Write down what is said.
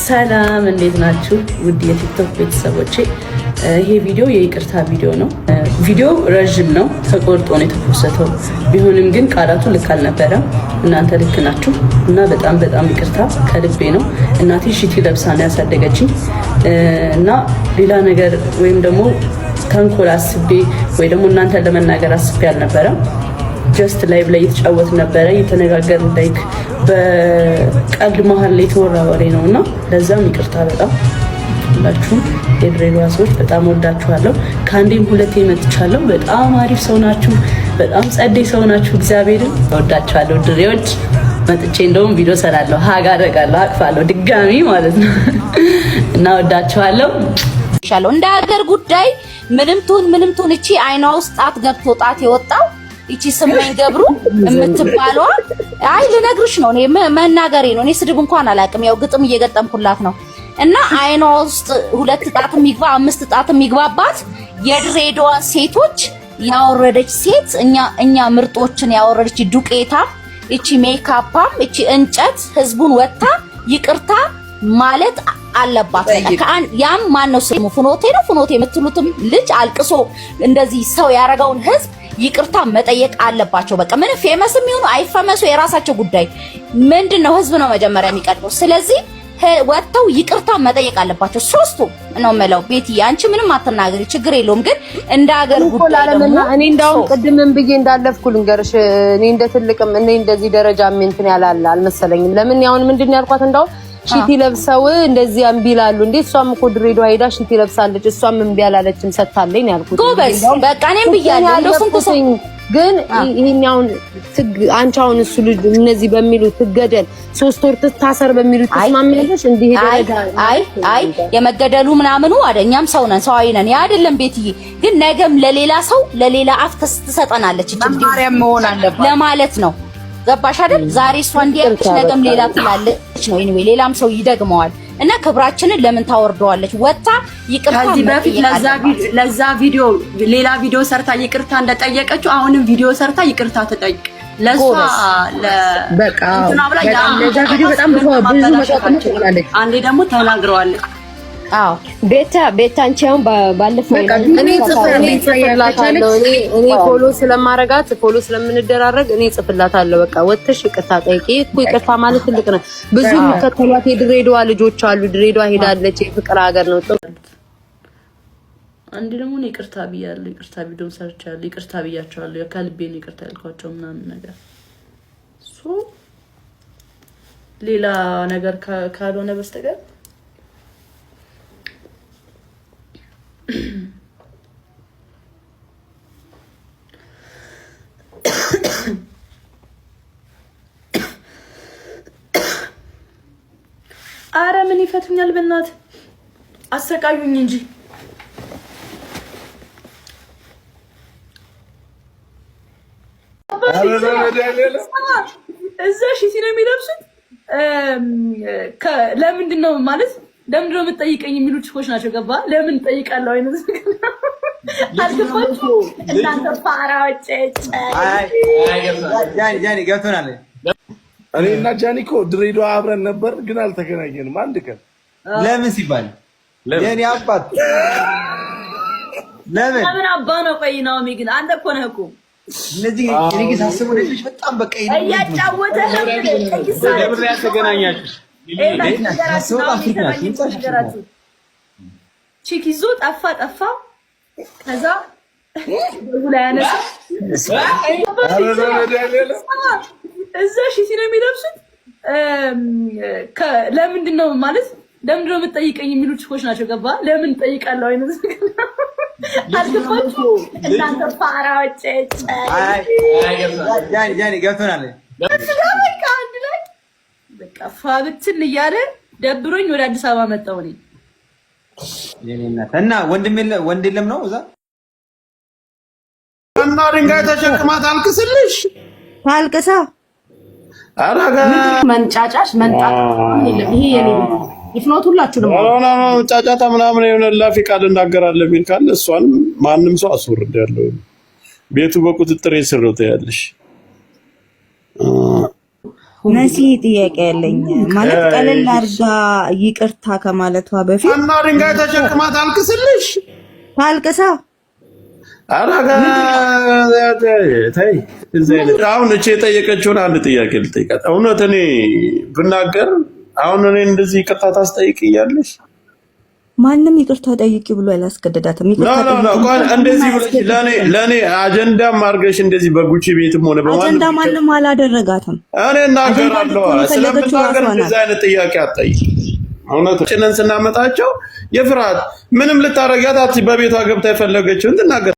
ሰላም እንዴት ናችሁ? ውድ የቲክቶክ ቤተሰቦቼ ይሄ ቪዲዮ የይቅርታ ቪዲዮ ነው። ቪዲዮ ረጅም ነው፣ ተቆርጦ ነው የተፖሰተው። ቢሆንም ግን ቃላቱ ልክ አልነበረም። እናንተ ልክ ናችሁ እና በጣም በጣም ይቅርታ ከልቤ ነው። እናቴ ሽቲ ለብሳ ነው ያሳደገችኝ እና ሌላ ነገር ወይም ደግሞ ተንኮል አስቤ ወይ ደግሞ እናንተ ለመናገር አስቤ አልነበረም። ጀስት ላይቭ ላይ የተጫወት ነበረ የተነጋገርን ላይክ በቀልድ መሀል ላይ የተወራ ወሬ ነውና ለዛም ይቅርታ በጣም ሁላችሁም የድሬዳዋ ሰዎች በጣም ወዳችኋለሁ። ከአንዴም ሁለቴ መጥቻለሁ። በጣም አሪፍ ሰው ናችሁ፣ በጣም ጸዴ ሰው ናችሁ። እግዚአብሔርን ወዳችኋለሁ ድሬዎች። መጥቼ እንደውም ቪዲዮ ሰራለሁ፣ ሀግ አደርጋለሁ፣ አቅፋለሁ ድጋሚ ማለት ነው እና ወዳችኋለሁ። እንደ ሀገር ጉዳይ ምንም ትሁን እቺ አይኗ ውስጥ ጣት ገብቶ ጣት የወጣው እቺ ስመኝ ገብሩ የምትባለው አይ ልነግርሽ ነው፣ እኔ መናገሬ ነው። እኔ ስድብ እንኳን አላውቅም፣ ያው ግጥም እየገጠምኩላት ነው። እና አይኗ ውስጥ ሁለት ጣት የሚግባ አምስት ጣት የሚግባባት የድሬዳዋ ሴቶች ያወረደች ሴት እኛ ምርጦችን ያወረደች ዱቄታ እቺ ሜካፓም እቺ እንጨት ህዝቡን ወጣ ይቅርታ ማለት አለባት። ያም ማን ነው ስሙ? ፍኖቴ ነው። ፍኖቴ የምትሉትም ልጅ አልቅሶ እንደዚህ ሰው ያረጋውን ህዝብ ይቅርታ መጠየቅ አለባቸው። በቃ ምን ፌመስ የሚሆኑ አይፈመሱ የራሳቸው ጉዳይ። ምንድነው ህዝብ ነው መጀመሪያ የሚቀድመው። ስለዚህ ወጥተው ይቅርታ መጠየቅ አለባቸው ሶስቱ ነው የምለው። ቤቲ አንቺ ምንም አትናገሪ፣ ችግር የለውም። ግን እንደ ሀገር ጉዳይ ደግሞ እኔ እንዳው ቅድምም ብዬ እንዳለፍኩ ልንገርሽ፣ እኔ እንደ ትልቅም እኔ እንደዚህ ደረጃ እንትን ያላለ አልመሰለኝም። ለምን ያውን ምንድነው ያልኳት እንዳው ሺቲ ለብሰው እንደዚህ እምቢ ይላሉ እንዴ? እሷም እኮ ድሬዳዋ ሄዳ ሺቲ ለብሳለች፣ እሷም እምቢ አላለችም ሰጥታለኝ ያልኩት። ጎበዝ በቃ እኔም ብያለሁ። እንደሱም ተሰኝ ግን ይሄኛውን አንቺ አሁን እሱ ልጅ እነዚህ በሚሉት ትገደል 3 ወር ትታሰር በሚሉት ተስማሚያለሽ? እንዴ ሄደ አይ የመገደሉ ምናምኑ አይደኛም ሰው ነን ሰው አይነን ያ አይደለም። ቤትዬ ግን ነገም ለሌላ ሰው ለሌላ አፍ ትሰጠናለች ማርያም መሆን አለባት ለማለት ነው። ገባሽ አይደል? ዛሬ እሷ እንዲያልሽ ነገም ሌላ ትላለች ነው። ኤኒዌይ ሌላም ሰው ይደግመዋል እና ክብራችንን ለምን ታወርደዋለች? ወጣ ይቅርታ ከዚህ በፊት ለዛ ቪዲዮ ሌላ ቪዲዮ ሰርታ ይቅርታ እንደጠየቀችው አሁንም ቪዲዮ ሰርታ ይቅርታ ትጠይቅ። ለሷ በቃ ለዛ ቪዲዮ በጣም ብዙ መጣጣም ትችላለች። አንዴ ደግሞ ተናግረዋለች። አዎ ቤታ አንቺ አሁን ባለፈው እኔ ጽፍላታለሁ። እኔ ፎሎ ስለማረጋት ፎሎ ስለምንደራረግ እኔ ጽፍላታለሁ። በቃ ወጥተሽ ይቅርታ ጠይቂ እኮ። ይቅርታ ማለት ትልቅ ነው። ብዙ የሚከተሏት የድሬዳዋ ልጆች አሉ። ድሬዳዋ ሄዳለች፣ የፍቅር ሀገር ነው። አንድ ደግሞ ይቅርታ ብያለሁ፣ ይቅርታ ቪዲዮ ሰርቻለሁ፣ ይቅርታ ብያቸዋለሁ። ከልቤ ነው ይቅርታ ያልኳቸው ምናምን ነገር ሌላ ነገር ካልሆነ በስተቀር አረ ምን ይፈቱኛል? በእናት አሰቃዩኝ እንጂ እዛ ሺቲ ነው የሚለብሱት። ለምንድን ነው ማለት ለምንድን ነው የምትጠይቀኝ የሚሉ ችኮች ናቸው። ገባ? ለምን ጠይቃለሁ አይነት አልገባችሁ እናንተ ፋራዎች። ጃኒ ገብቶናል። እኔ እና ጃኒ እኮ ድሬዳዋ አብረን ነበር፣ ግን አልተገናኘንም አንድ ቀን። ለምን ሲባል የኔ አባት ለምን አባ ነው? ቆይ ነው ግን አንተ እኮ ነህ እኮ እነዚህ እኔ ሳስቡ ልጅ በጣም በቃ እያጫወተ ለምን ያተገናኛችሁ? ቺክ ይዞ ጠፋ። ከዛ ላይ ያነሳ እዛ ሺቲ ነው የሚለብሱት። ለምንድን ነው ማለት ለምንድን ነው የምትጠይቀኝ የሚሉ ችኮች ናቸው። ገባ? ለምን ጠይቃለሁ አይነት አልገባችሁ እናንተ ፋራዎች። ጃኒ ገብቶናል። በቃ ፋብትን እያለ ደብሮኝ ወደ አዲስ አበባ መጣሁ እኔ። እና ወንድ የለም ነው እዛ እና ድንጋይ ተሸክማት አልቅስልሽ አልቅሳ አራጋ መንጫጫሽ መንጣት የለም። ይሄ የኔ ይፍኖት ሁላችሁ ነው ጫጫታ ምናምን የሆነ ላፊ ቃል እናገራለን የሚል ካለ እሷን ማንም ሰው አስወርድ ያለው ቤቱ በቁጥጥር ስር ነው ያለሽ። መሲ ጥያቄ ያለኝ ማለት ቀለል አድርጋ ይቅርታ ከማለቷ በፊት እና ድንጋይ ተሸክማ ታልቅስልሽ ታልቅሳ አራጋ ታይ አሁን እቺ የጠየቀችውን አንድ ጥያቄ ልጠይቃት። እውነት እኔ ብናገር አሁን እኔ እንደዚህ ይቅርታ ታስጠይቅኛለሽ? ማንም ይቅርታ ጠይቂ ብሎ ያላስገደዳትም። እንደዚህ ብለሽ ለኔ አጀንዳም አድርገሽ እንደዚህ በጉቺ ቤትም ሆነ በማንም አጀንዳ ማንም አላደረጋትም። እኔ እናገራለሁ። ስለምናገር እንደዚህ አይነት ጥያቄ አትጠይቂ። እውነት ጭነን ስናመጣቸው የፍርሃት ምንም ልታረጋት በቤቷ ገብታ የፈለገችውን ትናገር